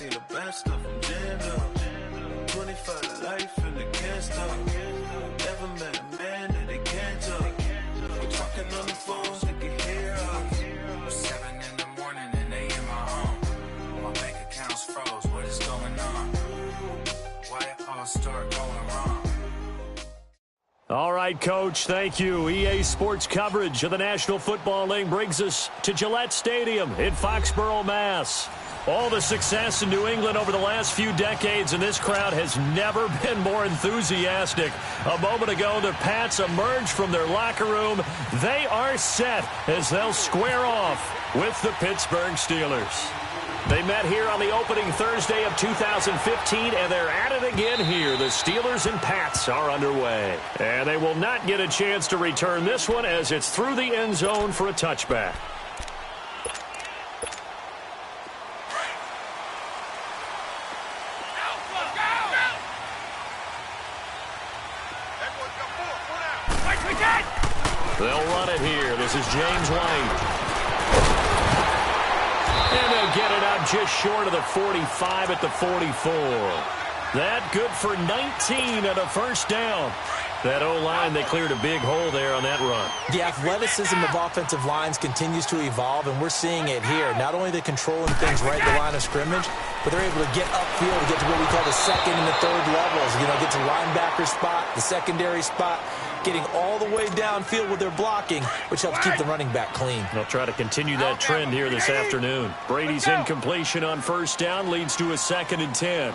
seen the best of them jammed up. 25 to life and they can't stop. Never met a man that they can't talk. We're talking on the phones, they can hear us. 7 in the morning and they in my home. My bank account's froze, what is going on? Why it all start going wrong? All right, Coach, thank you. EA Sports coverage of the National Football League brings us to Gillette Stadium in Foxborough, Mass. All the success in New England over the last few decades, and this crowd has never been more enthusiastic. A moment ago, the Pats emerged from their locker room. They are set as they'll square off with the Pittsburgh Steelers. They met here on the opening Thursday of 2015, and they're at it again here. The Steelers and Pats are underway. And they will not get a chance to return this one as it's through the end zone for a touchback. They'll run it here. This is James White. And they'll get it out just short of the 45 at the 44. That good for 19 and a first down. That O-line, they cleared a big hole there on that run. The athleticism of offensive lines continues to evolve, and we're seeing it here. Not only are they controlling things right at the line of scrimmage, but they're able to get upfield to get to what we call the second and the third levels. You know, get to linebacker spot, the secondary spot, getting all the way downfield with their blocking, which helps keep the running back clean. They'll try to continue that trend here this afternoon. Brady's incompletion on first down leads to a 2nd and 10.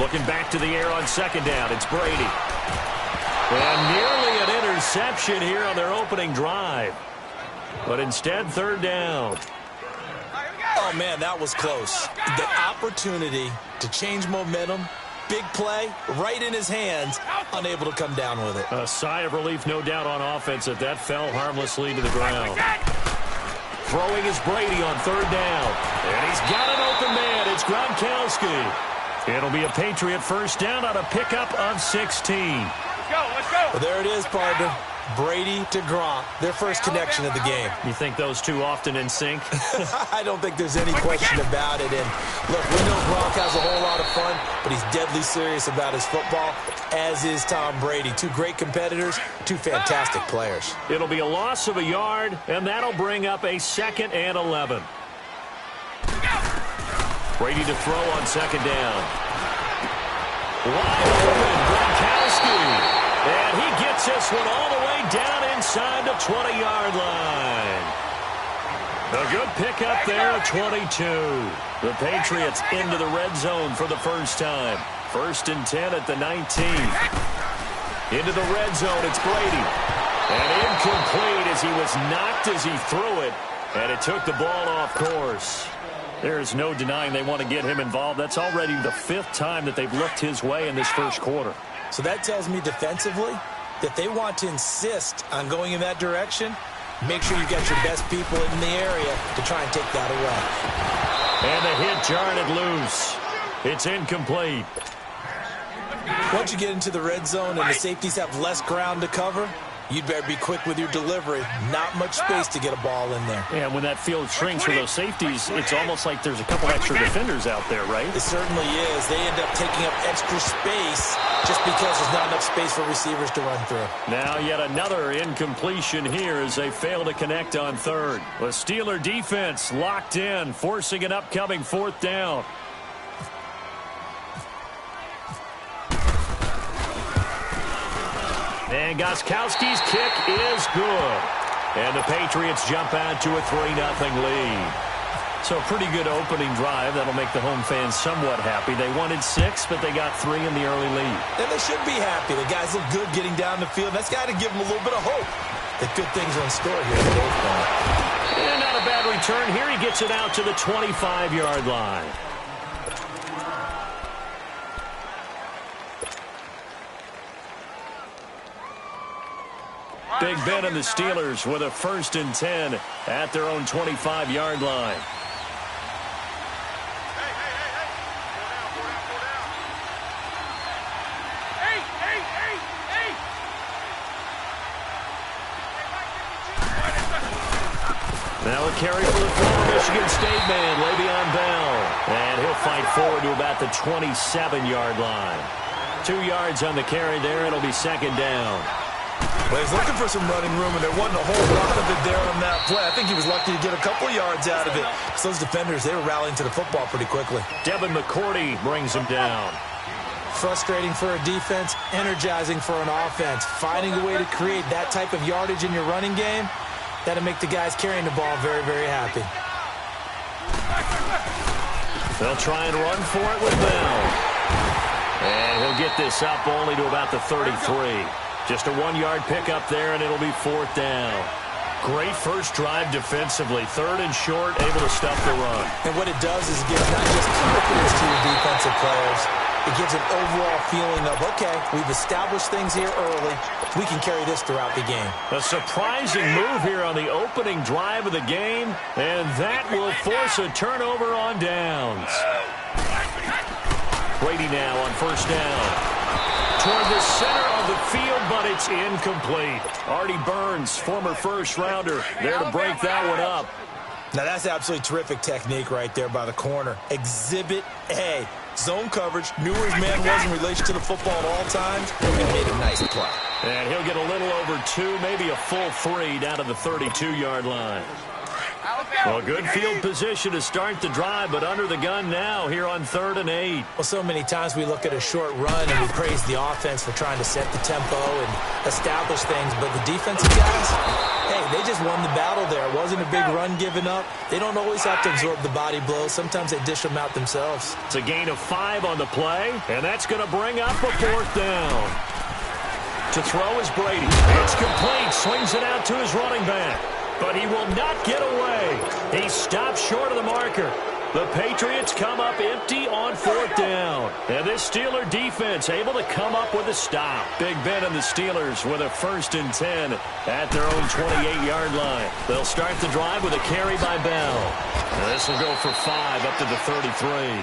Looking back to the air on second down, it's Brady. And nearly an interception here on their opening drive. But instead, third down. Oh, man, that was close. The opportunity to change momentum, big play, right in his hands, unable to come down with it. A sigh of relief, no doubt, on offense that fell harmlessly to the ground. Throwing is Brady on third down. And he's got an open man. It's Gronkowski. It'll be a Patriot first down on a pickup of 16. Let's go. Well, there it is, partner. Brady to Gronk, their first connection of the game. You think those two often in sync? I don't think there's any question about it. And look, we know Gronk has a whole lot of fun, but he's deadly serious about his football, as is Tom Brady. Two great competitors, two fantastic players. It'll be a loss of a yard, and that'll bring up a 2nd and 11. Brady to throw on second down. Wide open, Gronkowski. And he gets this one all the way down inside the 20-yard line. A good pickup there at 22. The Patriots into the red zone for the first time. 1st and 10 at the 19. Into the red zone, it's Brady. And incomplete as he was knocked as he threw it. And it took the ball off course. There's no denying they want to get him involved. That's already the 5th time that they've looked his way in this first quarter. So that tells me defensively that they want to insist on going in that direction. Make sure you get your best people in the area to try and take that away. And the hit jarred it loose. It's incomplete. Once you get into the red zone and the safeties have less ground to cover, you'd better be quick with your delivery. Not much space to get a ball in there. Yeah, when that field shrinks for those safeties, it's almost like there's a couple extra defenders out there, right? It certainly is. They end up taking up extra space just because there's not enough space for receivers to run through. Now yet another incompletion here as they fail to connect on third. The Steeler defense locked in, forcing an upcoming 4th down. And Gostkowski's kick is good. And the Patriots jump out to a 3-0 lead. So a pretty good opening drive. That'll make the home fans somewhat happy. They wanted 6, but they got 3 in the early lead. And they should be happy. The guys look good getting down the field. That's got to give them a little bit of hope that good things are in store here today. And not a bad return here. He gets it out to the 25-yard line. Big Ben and the Steelers with a 1st and 10 at their own 25-yard line. Now a carry for the former Michigan State man, Le'Veon Bell. it forward to about the 27-yard line. 2 yards on the carry there. It'll be second down. Well, he's looking for some running room, and there wasn't a whole lot of it there on that play. I think he was lucky to get a couple yards out of it. So those defenders, they were rallying to the football pretty quickly. Devin McCourty brings him down. Frustrating for a defense, energizing for an offense. Finding a way to create that type of yardage in your running game, that'll make the guys carrying the ball very, very happy. They'll try and run for it with Bell. And he'll get this up only to about the 33. Just a 1-yard pickup there, and it'll be fourth down. Great first drive defensively. Third and short, able to stop the run. And what it does is it gives not just confidence to your defensive players, it gives an overall feeling of, okay, we've established things here early. We can carry this throughout the game. A surprising move here on the opening drive of the game, and that will force a turnover on downs. Brady now on first down. Toward the center of the field, but it's incomplete. Artie Burns, former first-rounder, there to break that one up. Now, that's absolutely terrific technique right there by the corner. Exhibit A. Zone coverage, knew where his man was in relation to the football at all times, and made a nice play. And he'll get a little over 2, maybe a full 3 down to the 32-yard line. Well, good field position to start the drive, but under the gun now here on 3rd and 8. Well, so many times we look at a short run and we praise the offense for trying to set the tempo and establish things, but the defensive guys, hey, they just won the battle there. It wasn't a big run given up. They don't always have to absorb the body blows. Sometimes they dish them out themselves. It's a gain of 5 on the play, and that's going to bring up a fourth down. To throw is Brady. It's complete. Swings it out to his running back. But he will not get away. He stops short of the marker. The Patriots come up empty on fourth down. And this Steeler defense able to come up with a stop. Big Ben and the Steelers with a 1st and 10 at their own 28-yard line. They'll start the drive with a carry by Bell. And this will go for 5 up to the 33.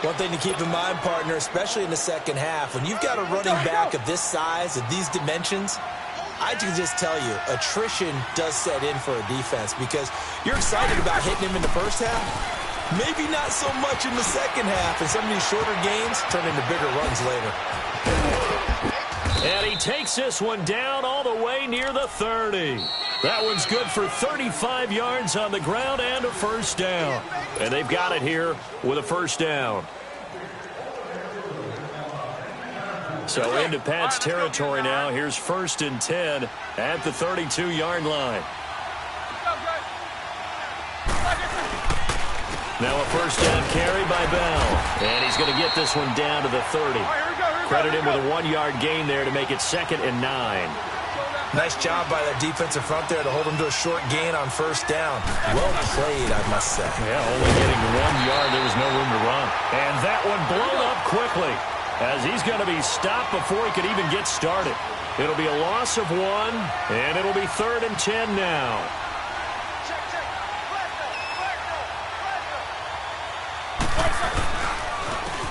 One thing to keep in mind, partner, especially in the second half, when you've got a running back of this size, of these dimensions, I can just tell you, attrition does set in for a defense because you're excited about hitting him in the first half. Maybe not so much in the second half, and some of these shorter gains turn into bigger runs later. And he takes this one down all the way near the 30. That one's good for 35 yards on the ground and a first down. And they've got it here with a first down. So into Pat's territory now. Here's 1st and 10 at the 32-yard line. Now a first down carry by Bell. And he's going to get this one down to the 30. Credit him with a 1-yard gain there to make it 2nd and 9. Nice job by that defensive front there to hold him to a short gain on first down. Well played, I must say. Yeah, only getting 1 yard. There was no room to run. And that one blown up quickly, as he's going to be stopped before he could even get started. It'll be a loss of 1, and it'll be 3rd and 10 now.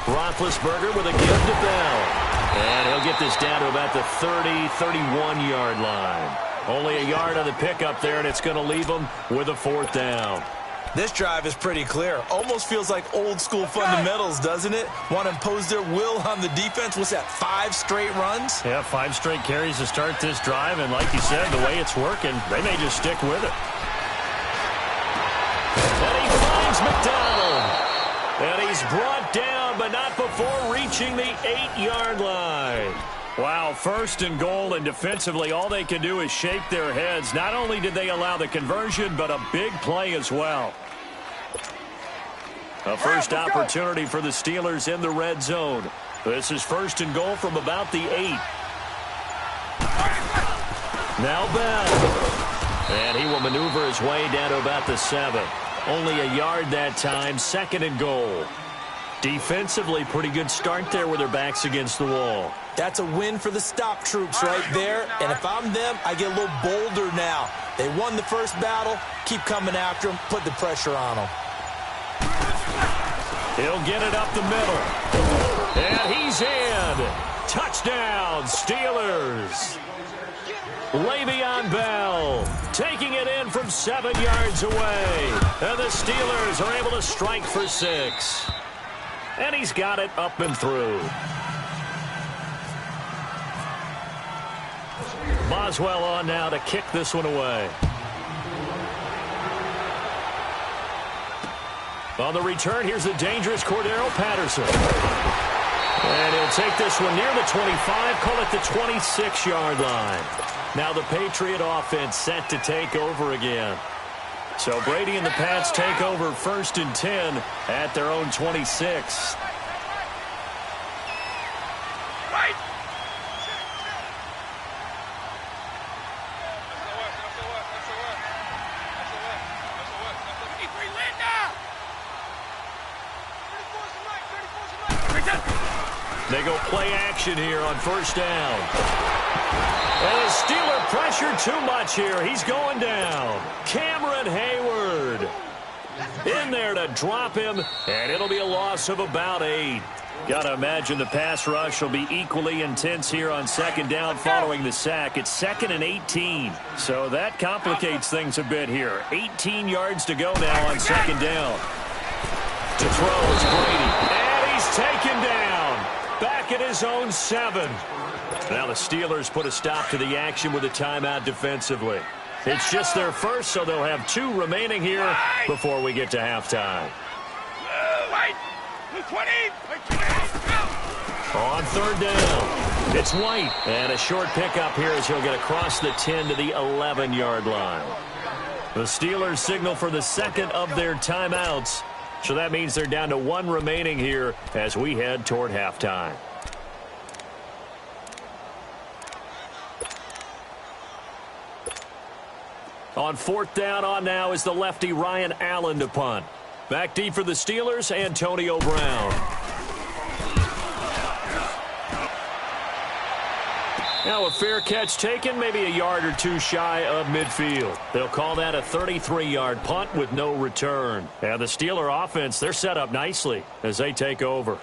Roethlisberger with a give to Bell. And he'll get this down to about the 30, 31-yard line. Only a yard on the pickup there, and it's going to leave him with a 4th down. This drive is pretty clear. Almost feels like old-school fundamentals, doesn't it? Want to impose their will on the defense. What's that, 5 straight runs? Yeah, 5 straight carries to start this drive, and like you said, the way it's working, they may just stick with it. And he finds McDonald. And he's brought down, but not before reaching the 8-yard line. Wow, 1st and goal, and defensively, all they can do is shake their heads. Not only did they allow the conversion, but a big play as well. A first opportunity for the Steelers in the red zone. This is 1st and goal from about the 8. Now Bell. And he will maneuver his way down to about the 7. Only a yard that time, 2nd and goal. Defensively, pretty good start there with their backs against the wall. That's a win for the stop troops right there. And if I'm them, I get a little bolder now. They won the first battle. Keep coming after them. Put the pressure on them. He'll get it up the middle. And he's in. Touchdown, Steelers. Le'Veon Bell taking it in from 7 yards away. And the Steelers are able to strike for 6. And he's got it up and through. Boswell on now to kick this one away. On the return, here's the dangerous Cordero Patterson. And he'll take this one near the 25, call it the 26-yard line. Now the Patriot offense set to take over again. So Brady and the Pats take over 1st and 10 at their own 26. Right. They go play action here on 1st down. And the Steeler pressure too much here. He's going down. Cameron Hayward in there to drop him, and it'll be a loss of about 8. Got to imagine the pass rush will be equally intense here on 2nd down following the sack. It's 2nd and 18, so that complicates things a bit here. 18 yards to go now on 2nd down. To throw is Brady, and he's taken down. Back at his own 7. Now the Steelers put a stop to the action with a timeout defensively. It's just their first, so they'll have 2 remaining here before we get to halftime. On 3rd down, it's White. And a short pickup here as he'll get across the 10 to the 11-yard line. The Steelers signal for the 2nd of their timeouts. So that means they're down to 1 remaining here as we head toward halftime. On 4th down on now is the lefty Ryan Allen to punt. Back deep for the Steelers, Antonio Brown. Now a fair catch taken, maybe a yard or 2 shy of midfield. They'll call that a 33-yard punt with no return. And the Steeler offense, they're set up nicely as they take over.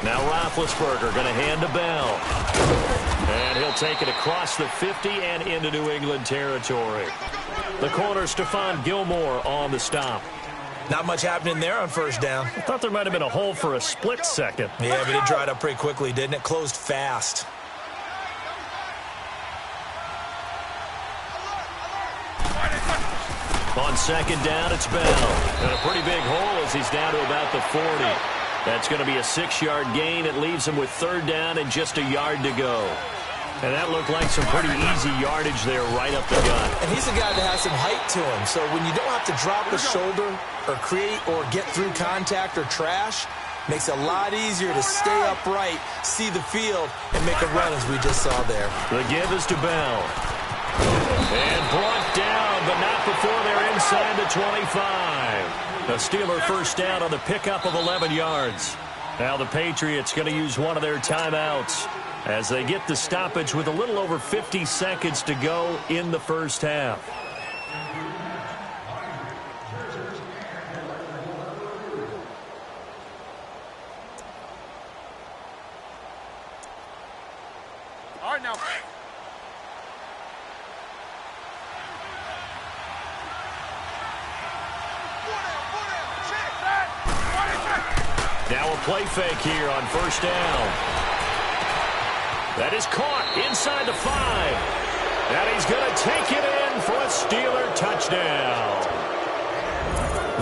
Now Roethlisberger going to hand to Bell. And he'll take it across the 50 and into New England territory. The corner, Stephon Gilmore on the stop. Not much happening there on 1st down. I thought there might have been a hole for a split second. Yeah, but it dried up pretty quickly, didn't it? Closed fast. On 2nd down, it's Bell. And a pretty big hole as he's down to about the 40. That's going to be a 6-yard gain. It leaves him with 3rd down and just a yard to go. And that looked like some pretty easy yardage there right up the gut. And he's a guy that has some height to him. So when you don't have to drop a shoulder or create or get through contact or trash, makes it a lot easier to stay upright, see the field, and make a run as we just saw there. The give is to Bell. And brought down, but not before they're inside the 25. The Steeler 1st down on the pickup of 11 yards. Now the Patriots going to use one of their timeouts as they get the stoppage with a little over 50 seconds to go in the 1st half. All right, now. Now a play fake here on 1st down. That is caught inside the 5. And he's going to take it in for a Steeler touchdown.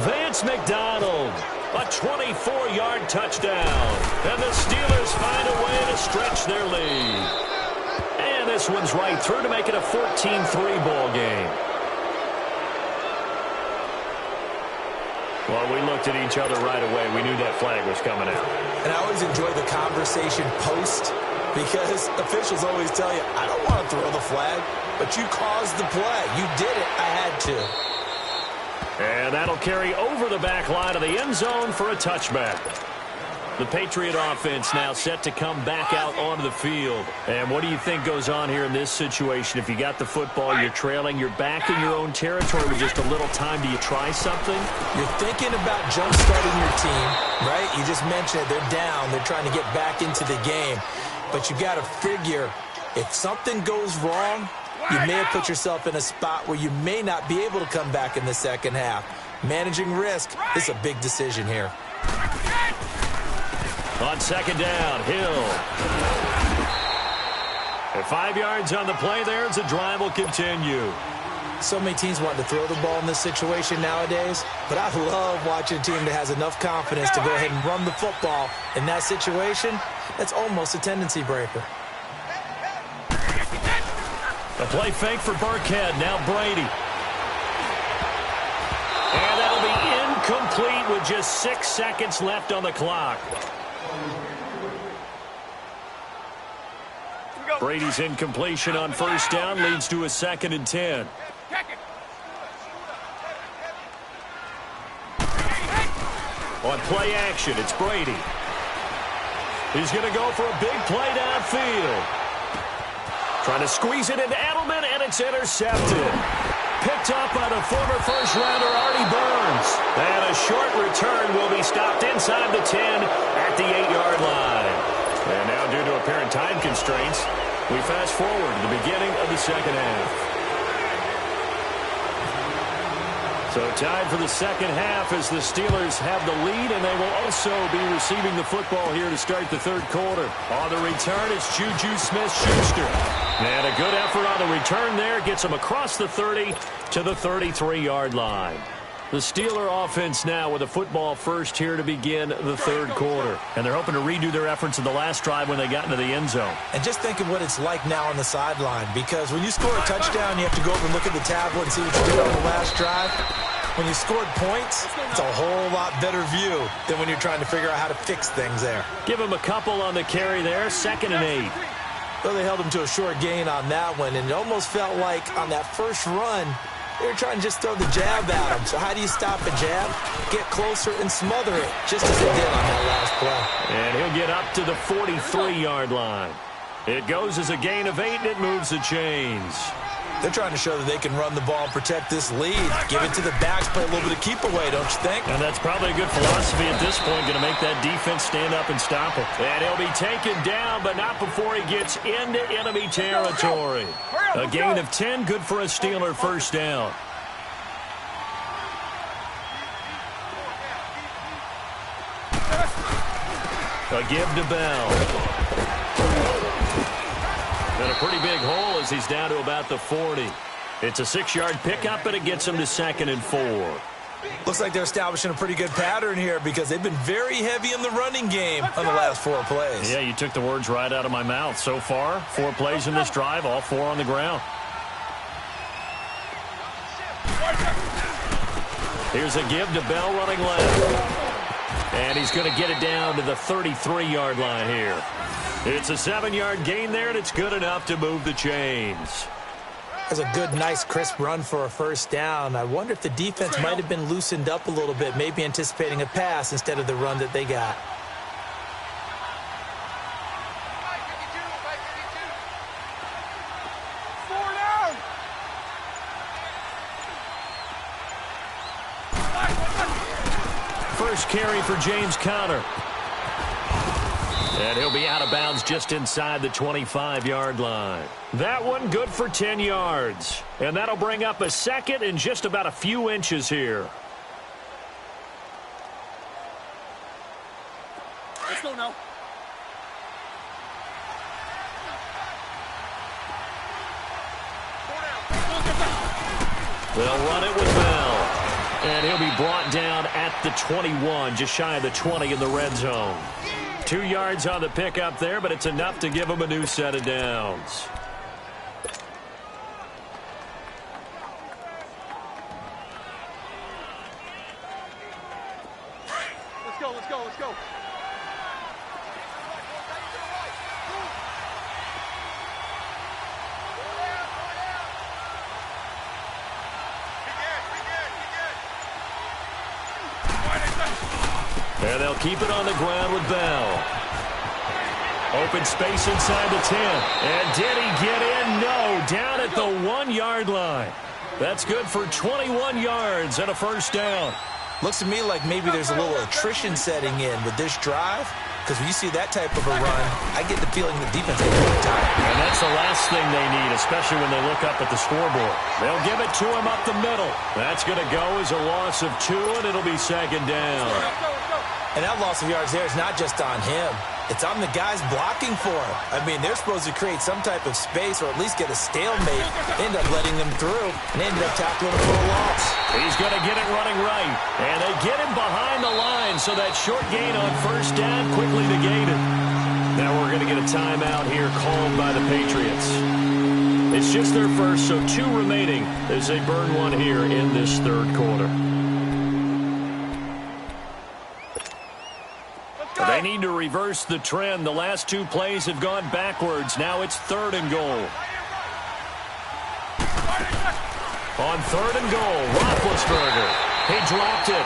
Vance McDonald, a 24-yard touchdown. And the Steelers find a way to stretch their lead. And this one's right through to make it a 14-3 ball game. Well, we looked at each other right away. We knew that flag was coming out. And I always enjoy the conversation post because officials always tell you, I don't want to throw the flag, but you caused the play. You did it. I had to. And that'll carry over the back line of the end zone for a touchback. The Patriot offense now set to come back out onto the field. And what do you think goes on here in this situation? If you got the football, you're trailing, you're back in your own territory with just a little time. Do you try something? You're thinking about jump-starting your team, right? You just mentioned it. They're down. They're trying to get back into the game. But you got to figure, if something goes wrong, you may have put yourself in a spot where you may not be able to come back in the second half. Managing risk is a big decision here. On second down, Hill. At 5 yards on the play there as the drive will continue. So many teams want to throw the ball in this situation nowadays, but I love watching a team that has enough confidence to go ahead and run the football. In that situation, that's almost a tendency breaker. A play fake for Burkhead. Now Brady. And that'll be incomplete with just 6 seconds left on the clock. Brady's incompletion on first down leads to a 2nd and 10. On play action, it's Brady. He's going to go for a big play downfield. Trying to squeeze it into Edelman, and it's intercepted. Picked up by the former first-rounder Artie Burns. And a short return will be stopped inside the 10 at the 8-yard line. And now, due to apparent time constraints, we fast forward to the beginning of the second half. So tied for the second half as the Steelers have the lead, and they will also be receiving the football here to start the third quarter. On the return, it's Juju Smith-Schuster. And a good effort on the return there gets them across the 30 to the 33-yard line. The Steeler offense now with a football first here to begin the third quarter. And they're hoping to redo their efforts in the last drive when they got into the end zone. And just think of what it's like now on the sideline, because when you score a touchdown, you have to go over and look at the tablet and see what you did on the last drive. When you scored points, it's a whole lot better view than when you're trying to figure out how to fix things there. Give him a couple on the carry there, 2nd and 8. Well, they held him to a short gain on that one, and it almost felt like on that first run, they were trying to just throw the jab at him. So how do you stop a jab? Get closer and smother it, just as they did on that last play. And he'll get up to the 43-yard line. It goes as a gain of 8, and it moves the chains. They're trying to show that they can run the ball and protect this lead. Give it to the backs, play a little bit of keep away, don't you think? And that's probably a good philosophy at this point, going to make that defense stand up and stop it. And he'll be taken down, but not before he gets into enemy territory. A gain of 10, good for a Steeler first down. A give to Bell. And a pretty big hole as he's down to about the 40. It's a 6-yard pickup, and it gets him to 2nd and 4. Looks like they're establishing a pretty good pattern here because they've been very heavy in the running game on the last 4 plays. Yeah, you took the words right out of my mouth. So far, 4 plays in this drive, all 4 on the ground. Here's a give to Bell running left. And he's going to get it down to the 33-yard line here. It's a 7-yard gain there, and it's good enough to move the chains. That's a good, nice, crisp run for a first down. I wonder if the defense might have been loosened up a little bit, maybe anticipating a pass instead of the run that they got. First carry for James Conner. And he'll be out of bounds just inside the 25-yard line. That one good for 10 yards. And that'll bring up a second and just about a few inches here. Let's go now. They'll run it with Bell. And he'll be brought down at the 21, just shy of the 20 in the red zone. 2 yards on the pickup there, but it's enough to give him a new set of downs. Let's go, let's go, let's go. And they'll keep it on the ground with Bell. Open space inside the 10. And did he get in? No. Down at the 1-yard line. That's good for 21 yards and a first down. Looks to me like maybe there's a little attrition setting in with this drive. Because when you see that type of a run, I get the feeling the defense is really tired. And that's the last thing they need, especially when they look up at the scoreboard. They'll give it to him up the middle. That's going to go as a loss of 2, and it'll be second down. And that loss of yards there is not just on him. It's on the guys blocking for him. I mean, they're supposed to create some type of space or at least get a stalemate. They end up letting them through, and they ended up tackling him for a loss. He's going to get it running right. And they get him behind the line, so that short gain on first down quickly negated. Now we're going to get a timeout here called by the Patriots. It's just their first, so 2 remaining as they burn one here in this third quarter. They need to reverse the trend. The last 2 plays have gone backwards. Now it's 3rd and goal. On 3rd and goal, Roethlisberger. He dropped it.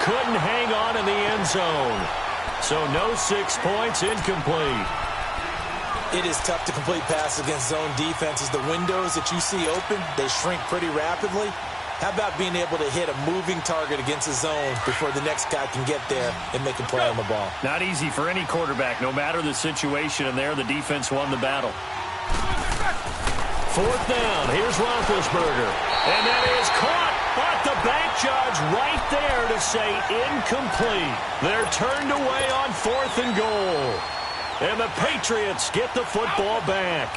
Couldn't hang on in the end zone. So no 6 points, incomplete. It is tough to complete passes against zone defenses. The windows that you see open, they shrink pretty rapidly. How about being able to hit a moving target against a zone before the next guy can get there and make a play on the ball? Not easy for any quarterback, no matter the situation, and there the defense won the battle. 4th down, here's Roethlisberger. And that is caught, but the back judge right there to say incomplete. They're turned away on 4th and goal. And the Patriots get the football back.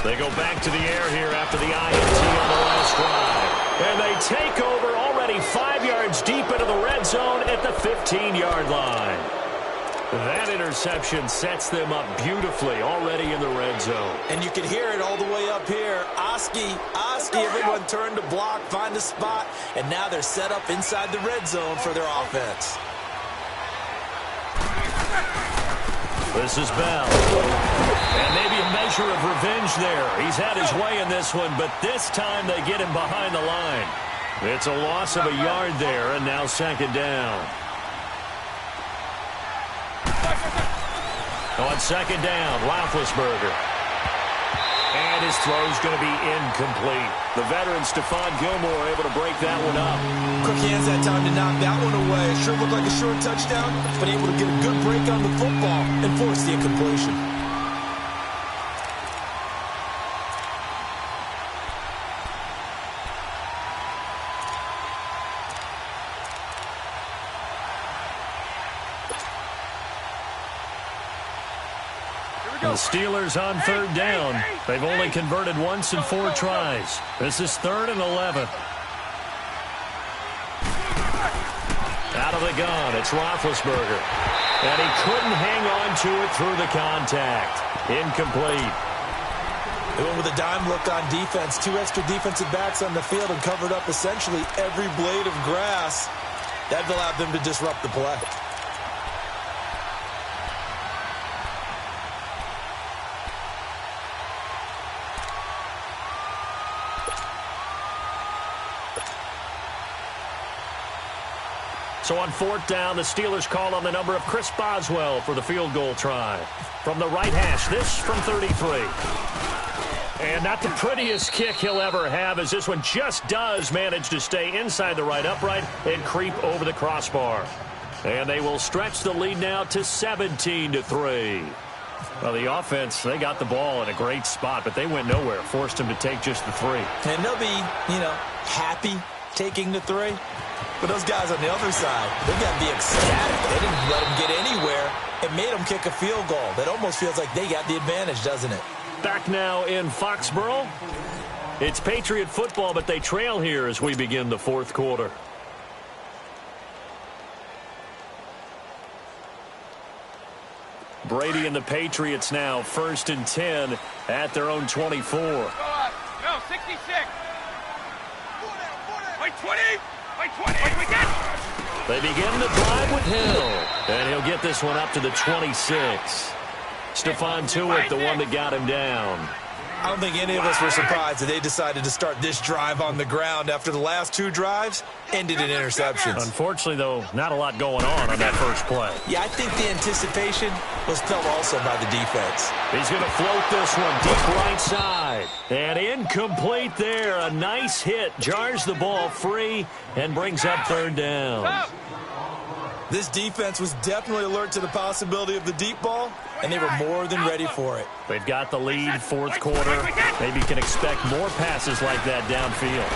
They go back to the air here after the INT on the last drive. And they take over already 5 yards deep into the red zone at the 15-yard line. That interception sets them up beautifully already in the red zone. And you can hear it all the way up here. Oski, everyone turned to block, find a spot, and now they're set up inside the red zone for their offense. This is Bell. And maybe a measure of revenge there. He's had his way in this one, but this time they get him behind the line. It's a loss of a yard there, and now second down. On second down, Roethlisberger. And his throw's going to be incomplete. The veteran Stephon Gilmore able to break that one up. Quick hands that time to knock that one away. It sure looked like a short touchdown, but able to get a good break on the football and force the incompletion. The Steelers on 3rd down. They've only converted once in 4 tries. This is 3rd and 11. Out of the gun, it's Roethlisberger. And he couldn't hang on to it through the contact. Incomplete. They went with a dime look on defense. 2 extra defensive backs on the field and covered up essentially every blade of grass. That allowed them to disrupt the play. So on 4th down, the Steelers call on the number of Chris Boswell for the field goal try. From the right hash, this from 33. And not the prettiest kick he'll ever have, as this one just does manage to stay inside the right upright and creep over the crossbar. And they will stretch the lead now to 17-3. Well, the offense, they got the ball in a great spot, but they went nowhere, forced them to take just the 3. And they'll be, happy taking the 3. But those guys on the other side, they've got to be ecstatic. They didn't let them get anywhere. It made them kick a field goal. That almost feels like they got the advantage, doesn't it? Back now in Foxborough. It's Patriot football, but they trail here as we begin the 4th quarter. Brady and the Patriots now 1st and 10 at their own 24. No, 66. By 20. They begin the drive with Hill, and he'll get this one up to the 26. Stephon Tuitt, the one that got him down. I don't think any of us were surprised that they decided to start this drive on the ground after the last 2 drives ended in interceptions. Unfortunately, though, not a lot going on that first play. Yeah, I think the anticipation was felt also by the defense. He's going to float this one deep right side. And incomplete there. A nice hit. Jars the ball free and brings up 3rd down. This defense was definitely alert to the possibility of the deep ball, and they were more than ready for it. They've got the lead 4th quarter. Maybe you can expect more passes like that downfield.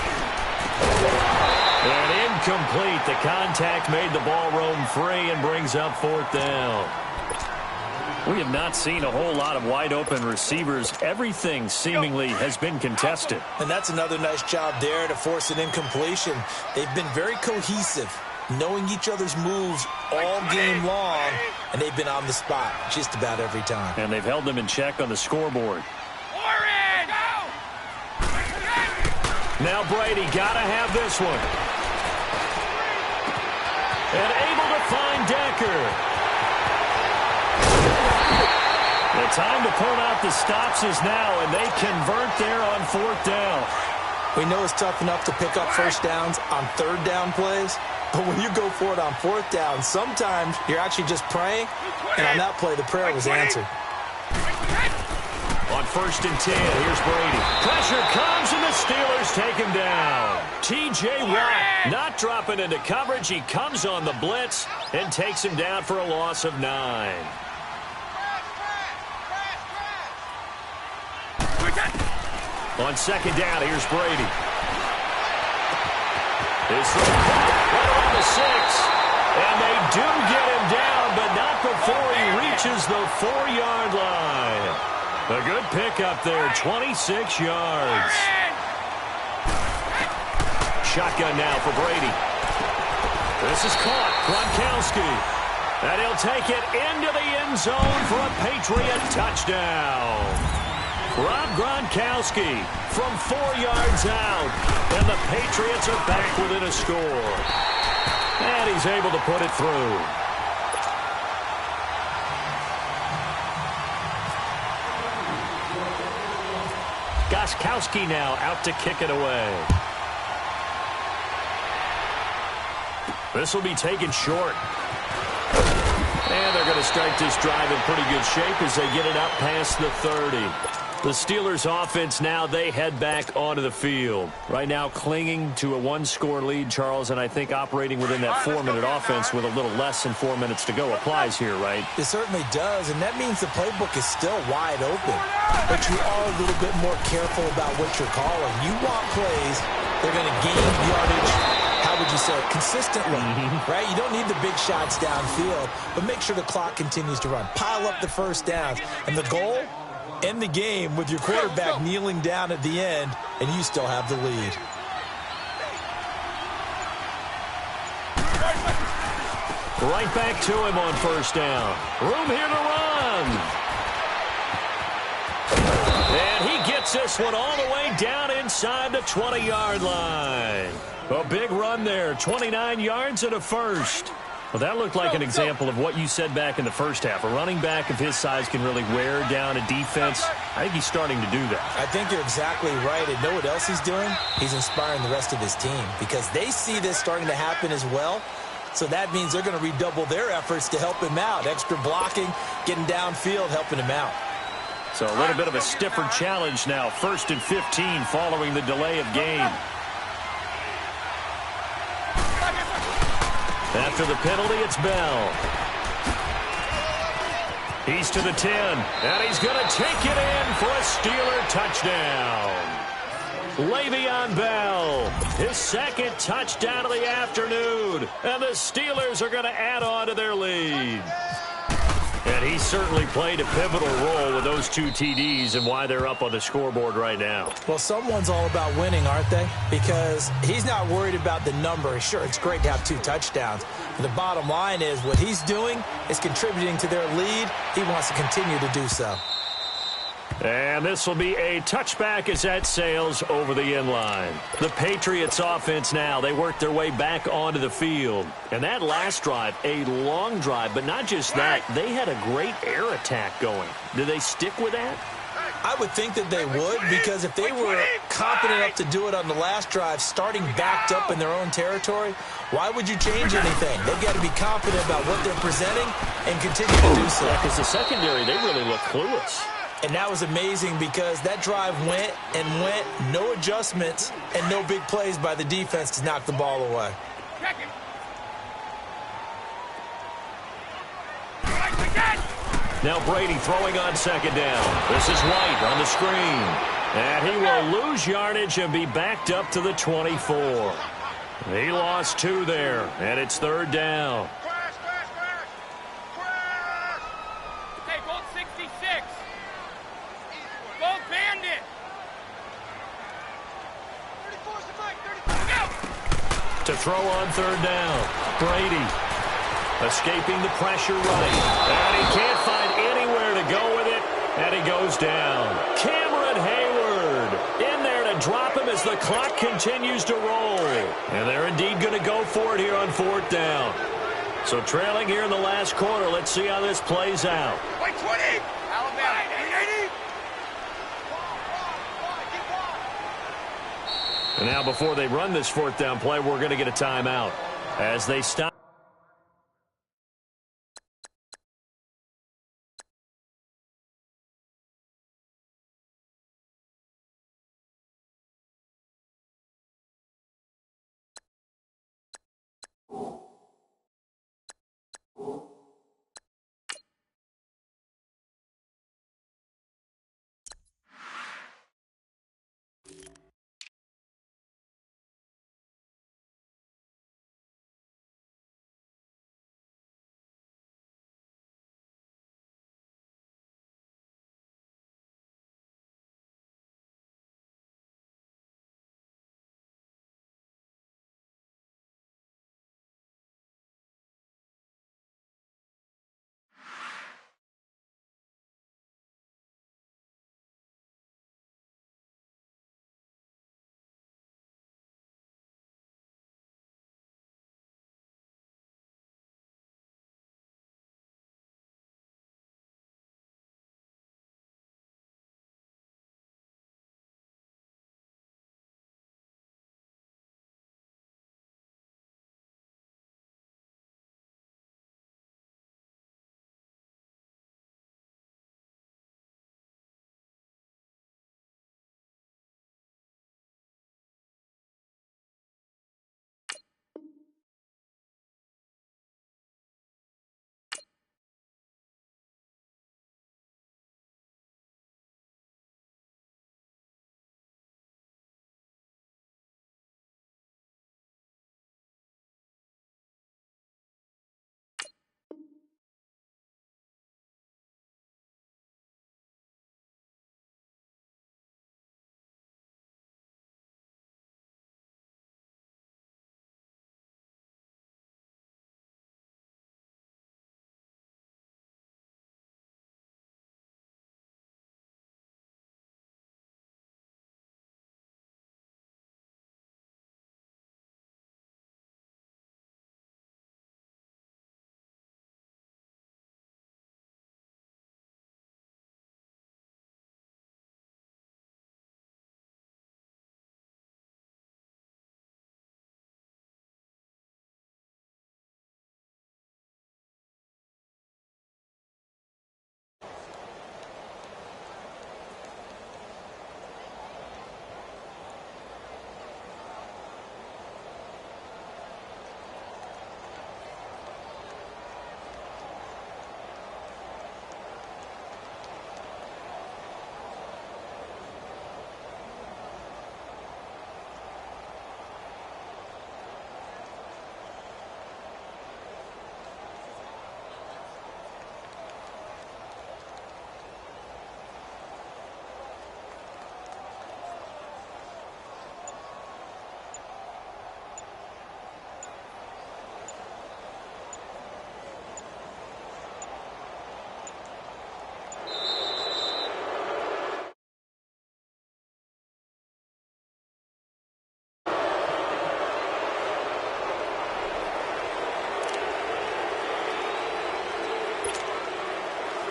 And incomplete. The contact made the ball roam free and brings up 4th down. We have not seen a whole lot of wide-open receivers. Everything seemingly has been contested. And that's another nice job there to force an incompletion. They've been very cohesive, knowing each other's moves all game long, and they've been on the spot just about every time. And they've held them in check on the scoreboard. Now Brady got to have this one. And able to find Decker. The time to pull out the stops is now, and they convert there on 4th down. We know it's tough enough to pick up first downs on 3rd down plays, but when you go for it on 4th down, sometimes you're actually just praying, and on that play, the prayer was answered. On 1st and 10, here's Brady. Pressure comes, and the Steelers take him down. T.J. Watt not dropping into coverage. He comes on the blitz and takes him down for a loss of 9. On 2nd down, here's Brady. This throw right around the 6. And they do get him down, but not before he reaches the 4-yard line. A good pickup there, 26 yards. Shotgun now for Brady. This is caught, Gronkowski. And he'll take it into the end zone for a Patriot touchdown. Rob Gronkowski from 4 yards out. And the Patriots are back within a score. And he's able to put it through. Gronkowski now out to kick it away. This will be taken short. And they're going to start this drive in pretty good shape as they get it out past the 30. The Steelers offense now, they head back onto the field. Right now clinging to a 1-score lead, Charles, and I think operating within that 4-minute offense with a little less than 4 minutes to go applies here, right? It certainly does, and that means the playbook is still wide open. But you are a little bit more careful about what you're calling. You want plays, they're going to gain yardage, how would you say it, consistently, right? You don't need the big shots downfield, but make sure the clock continues to run. Pile up the first downs, and the goal, end the game with your quarterback kneeling down at the end, and you still have the lead. Right back to him on 1st down. Room here to run. And he gets this one all the way down inside the 20-yard line. A big run there, 29 yards and a first. Well, that looked like an example of what you said back in the first half. A running back of his size can really wear down a defense. I think he's starting to do that. I think you're exactly right. And know what else he's doing? He's inspiring the rest of his team because they see this starting to happen as well. So that means they're going to redouble their efforts to help him out. Extra blocking, getting downfield, helping him out. So a little bit of a stiffer challenge now. 1st and 15 following the delay of game. After the penalty, it's Bell. He's to the 10, and he's going to take it in for a Steeler touchdown. Le'Veon Bell, his 2nd touchdown of the afternoon, and the Steelers are going to add on to their lead. And he certainly played a pivotal role with those 2 TDs and why they're up on the scoreboard right now. Well, someone's all about winning, aren't they? Because he's not worried about the number. Sure, it's great to have 2 touchdowns. But the bottom line is what he's doing is contributing to their lead. He wants to continue to do so. And this will be a touchback as that sails over the end line. The Patriots offense now, they work their way back onto the field. And that last drive, a long drive, but not just that, they had a great air attack going. Do they stick with that? I would think that they would, because if they were confident enough to do it on the last drive, starting backed up in their own territory, why would you change anything? They've got to be confident about what they're presenting and continue to do so. Yeah, because the secondary, they really look clueless. And that was amazing because that drive went and went, no adjustments, and no big plays by the defense to knock the ball away. Now Brady throwing on second down. This is White on the screen. And he will lose yardage and be backed up to the 24. He lost 2 there, and it's third down. Okay, Gold 66. Gold Bandit. 34, To throw on third down. Brady escaping the pressure right. And he can't find anywhere to go with it. And he goes down. Cameron Hayward in there to drop him as the clock continues to roll. And they're indeed going to go for it here on fourth down. So trailing here in the last quarter. Let's see how this plays out. White 20. Alabama. 80. And now before they run this fourth down play, we're going to get a timeout as they stop.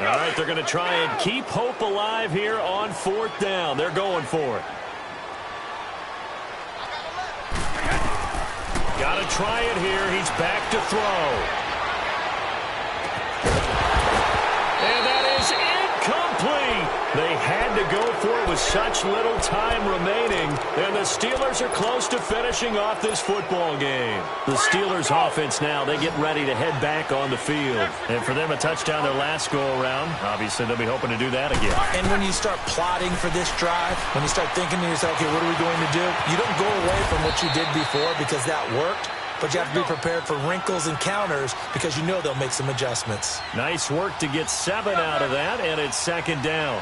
All right, they're going to try and keep hope alive here on 4th down. They're going for it. Got to try it here. He's back to throw. And that is incomplete. They had to go for it with such little time remaining, and the Steelers are close to finishing off this football game. The Steelers offense now, they get ready to head back on the field. And for them, a touchdown their last go-around. Obviously, they'll be hoping to do that again. And when you start plotting for this drive, when you start thinking to yourself, okay, what are we going to do? You don't go away from what you did before because that worked. But you have to be prepared for wrinkles and counters because you know they'll make some adjustments. Nice work to get 7 out of that, and it's 2nd down.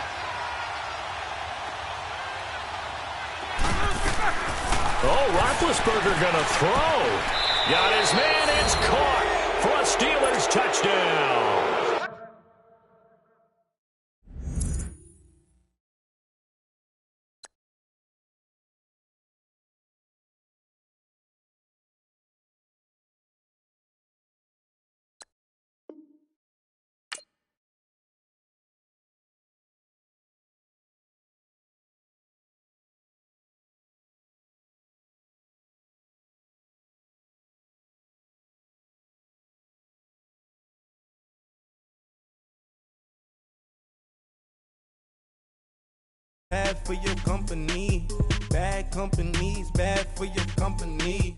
Oh, Roethlisberger going to throw. Got his man. It's caught for a Steelers touchdown. Bad for your company. Bad companies, bad for your company.